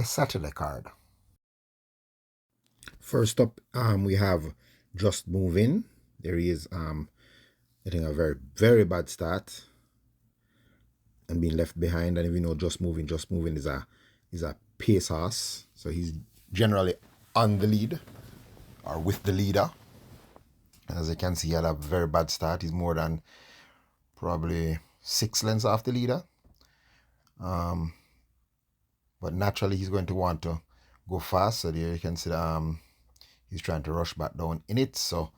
the Saturday card. First up, we have Just Moving. There he is getting a very, very bad start and being left behind. And if you know Just Moving is a pace horse. So he's generally on the lead or with the leader. And as you can see, he had a very bad start. He's more than probably 6 lengths off the leader. But naturally he's going to want to go fast. So there you can see he's trying to rush back down in it. So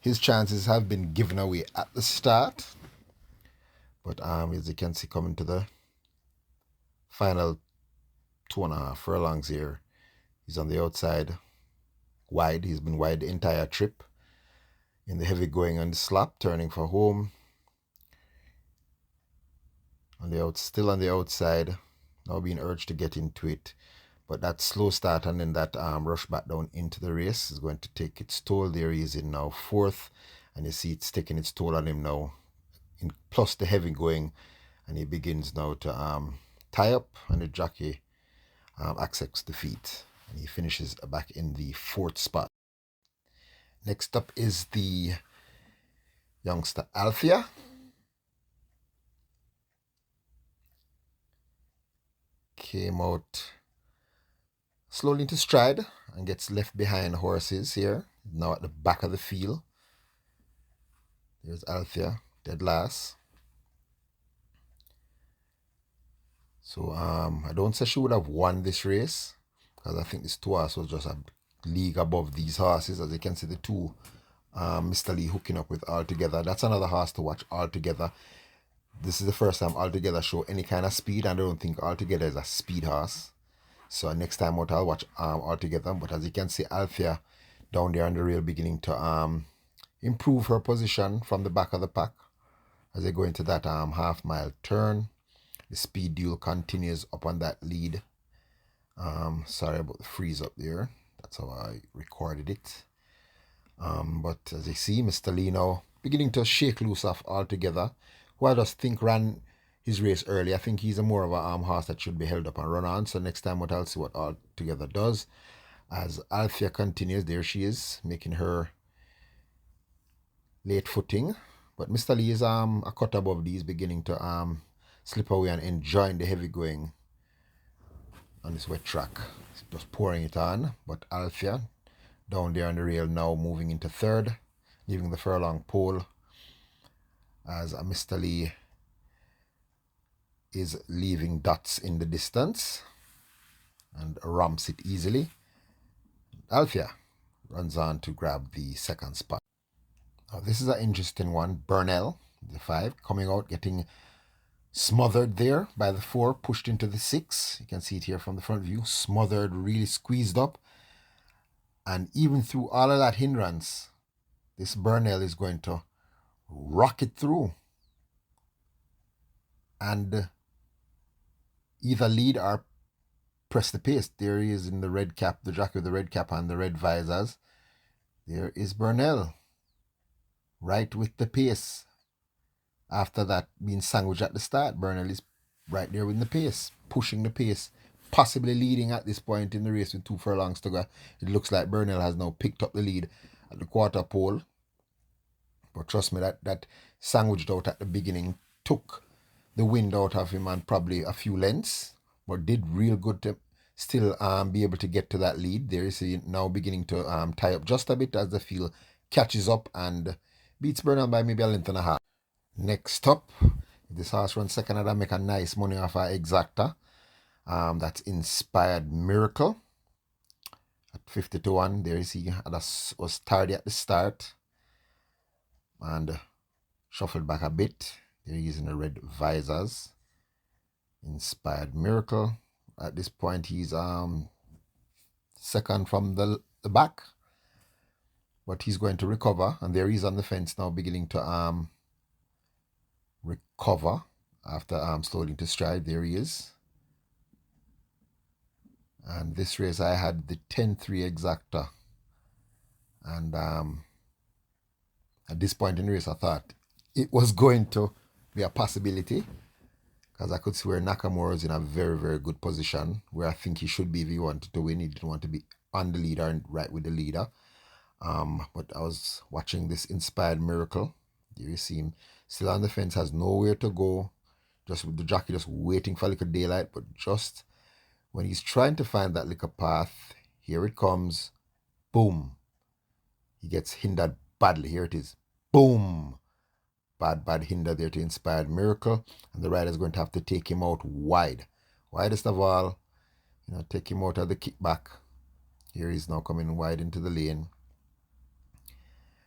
his chances have been given away at the start. But as you can see, coming to the final 2.5 furlongs here, he's on the outside wide. He's been wide the entire trip. In the heavy going on the slap, turning for home. Still on the outside, now being urged to get into it. But that slow start and then that rush back down into the race is going to take its toll. There he is in now 4th. And you see it's taking its toll on him now. Plus the heavy going. And he begins now to tie up. And the jockey accepts defeat. And he finishes back in the 4th spot. Next up is the youngster Althea. Came out slowly into stride and gets left behind horses here. Now at the back of the field. There's Althea, dead last. So I don't say she would have won this race, because I think this 2 horse was just a league above these horses. As you can see, the 2 Mr. Lee hooking up with Altogether. That's another horse to watch, Altogether. This is the first time Altogether show any kind of speed, and I don't think Altogether is a speed horse. So next time out I'll watch Altogether. But as you can see, Althea down there on the rail beginning to improve her position from the back of the pack as they go into that half-mile turn. The speed duel continues up on that lead. Sorry about the freeze up there. That's how I recorded it. But as you see, Mr. Lee now beginning to shake loose off Altogether, who I just think ran his race early. I think he's a more of a horse that should be held up and run on. So next time I'll see what Altogether does. As Althea continues, there she is, making her late footing. But Mr. Lee is a cut above these, beginning to slip away and enjoying the heavy going on this wet track. Just pouring it on. But Althea down there on the rail now moving into 3rd, leaving the furlong pole as Mr. Lee is leaving dots in the distance and ramps it easily. Althea runs on to grab the 2nd spot. Now this is an interesting one. Burnell, the 5, coming out, getting smothered there by the 4, pushed into the 6. You can see it here from the front view. Smothered, really squeezed up. And even through all of that hindrance, this Burnell is going to rock it through and either lead or press the pace. There he is in the red cap, the jockey with the red cap and the red visors. There is Burnell, right with the pace. After that being sandwiched at the start, Burnell is right there with the pace, pushing the pace, possibly leading at this point in the race with 2 furlongs to go. It looks like Burnell has now picked up the lead at the quarter pole. But trust me, that sandwiched out at the beginning took the wind out of him and probably a few lengths, but did real good to still be able to get to that lead. There is now beginning to tie up just a bit as the field catches up and beats Burnell by maybe a length and a half. Next up, if this horse runs 2nd, I'll make a nice money off our exacta. That's Inspired Miracle at 50 to 1. There you see, that was tardy at the start and shuffled back a bit. They're using the red visors. Inspired Miracle. At this point, he's 2nd from the back, but he's going to recover. And there he's on the fence now, beginning to recover after slowing to stride. There he is. And this race I had the 10-3 exacta, and at this point in the race I thought it was going to be a possibility, because I could see where Nakamura is in a very, very good position where I think he should be if he wanted to win. He didn't want to be on the leader and right with the leader. But I was watching this Inspired Miracle. You see him still on the fence, has nowhere to go, just with the jockey just waiting for a little daylight. But just when he's trying to find that little path, here it comes. Boom. He gets hindered badly. Here it is. Boom. Bad hinder there to Inspired Miracle. And the rider's going to have to take him out wide. Widest of all. Take him out of the kickback. Here he's now coming wide into the lane.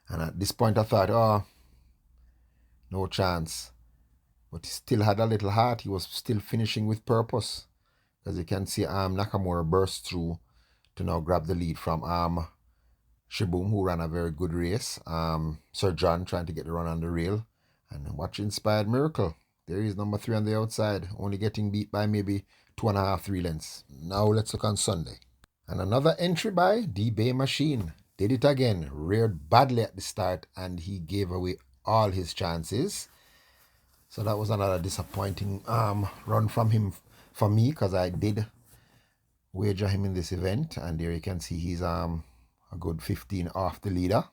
And at this point I thought, oh, no chance. But he still had a little heart. He was still finishing with purpose. As you can see, Nakamura burst through to now grab the lead from Shaboom, who ran a very good race. Sir John trying to get the run on the rail. And watch Inspired Miracle. There he is, number 3 on the outside, only getting beat by maybe 2.5, 3 lengths. Now let's look on Sunday. And another entry by D-Bay Machine. Did it again. Reared badly at the start and he gave away all his chances. So that was another disappointing run from him for me, because I did wager him in this event. And there you can see he's a good 15 off the leader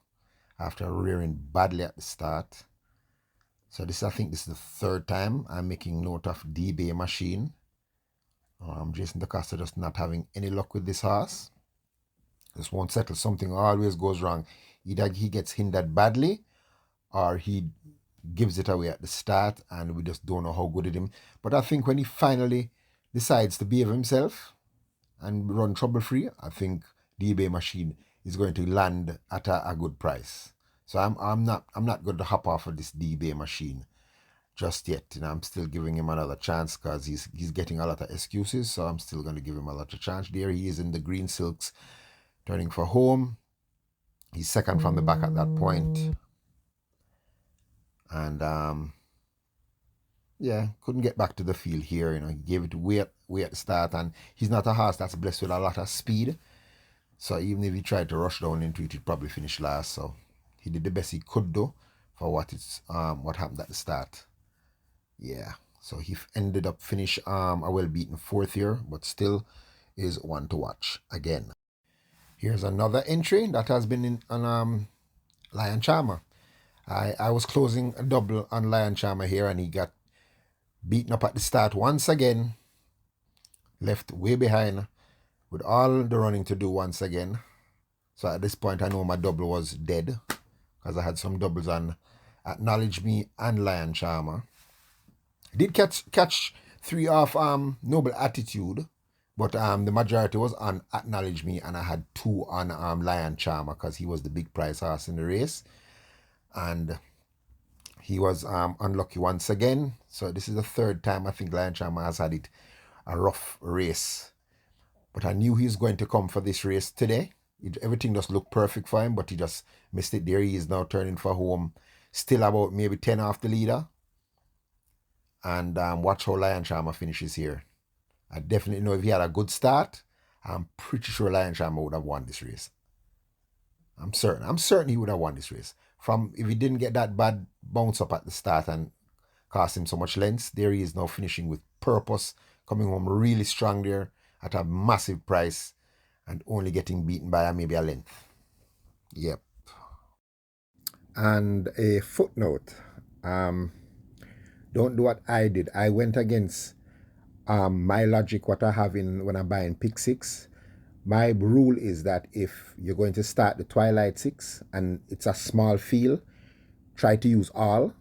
after rearing badly at the start. So I think this is the third time I'm making note of D-Bay Machine. Jason DaCosta just not having any luck with this horse. Just won't settle. Something always goes wrong. Either he gets hindered badly or he gives it away at the start and we just don't know how good it is. But I think when he finally decides to behave himself and run trouble-free, I think D-Bay Machine is going to land at a good price. So I'm not going to hop off of this D-Bay Machine just yet. I'm still giving him another chance because he's getting a lot of excuses. So I'm still going to give him a lot of chance. There he is in the green silks, turning for home. He's second from the back at that point. And yeah, couldn't get back to the field here. He gave it way at the start, and he's not a horse that's blessed with a lot of speed. So even if he tried to rush down into it, he'd probably finish last. So he did the best he could do for what happened at the start. Yeah, so he ended up finish a well-beaten 4th here, but still is one to watch again. Here's another entry that has been on Lion Charma. I was closing a double on Lion Charma here, and he got beaten up at the start once again. Left way behind with all the running to do once again. So at this point I know my double was dead, because I had some doubles on Acknowledge Me and Lion Charma. Did catch 3 off Noble Attitude, but the majority was on Acknowledge Me, and I had 2 on Lion Charma because he was the big prize horse in the race. And he was unlucky once again. So this is the 3rd time I think Lion Charma has had a rough race. But I knew he was going to come for this race today. Everything just looked perfect for him, but he just missed it. There he is now turning for home. Still about maybe 10 off the leader. And watch how Lion Charma finishes here. I definitely know if he had a good start, I'm pretty sure Lion Charma would have won this race. I'm certain he would have won this race. If he didn't get that bad bounce up at the start and cost him so much length, there he is now finishing with purpose, coming home really strong there at a massive price and only getting beaten by maybe a length. Yep. And a footnote. Don't do what I did. I went against my logic, what I have when I'm buying pick 6. My rule is that if you're going to start the Twilight 6 and it's a small field, try to use all.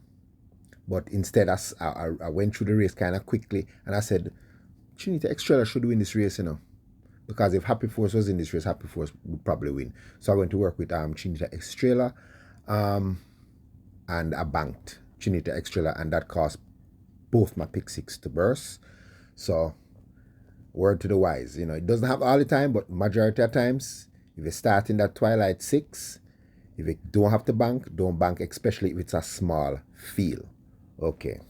But instead, I went through the race kind of quickly and I said, Trinity Extrella should win this race, because if Happy Force was in this race, Happy Force would probably win. So I went to work with Trinity Extrella and I banked Trinity Extrella, and that cost both my pick 6 to burst. So word to the wise, it doesn't happen all the time, but majority of times, if you start in that Twilight 6, if you don't have to bank, don't bank, especially if it's a small field. Okay.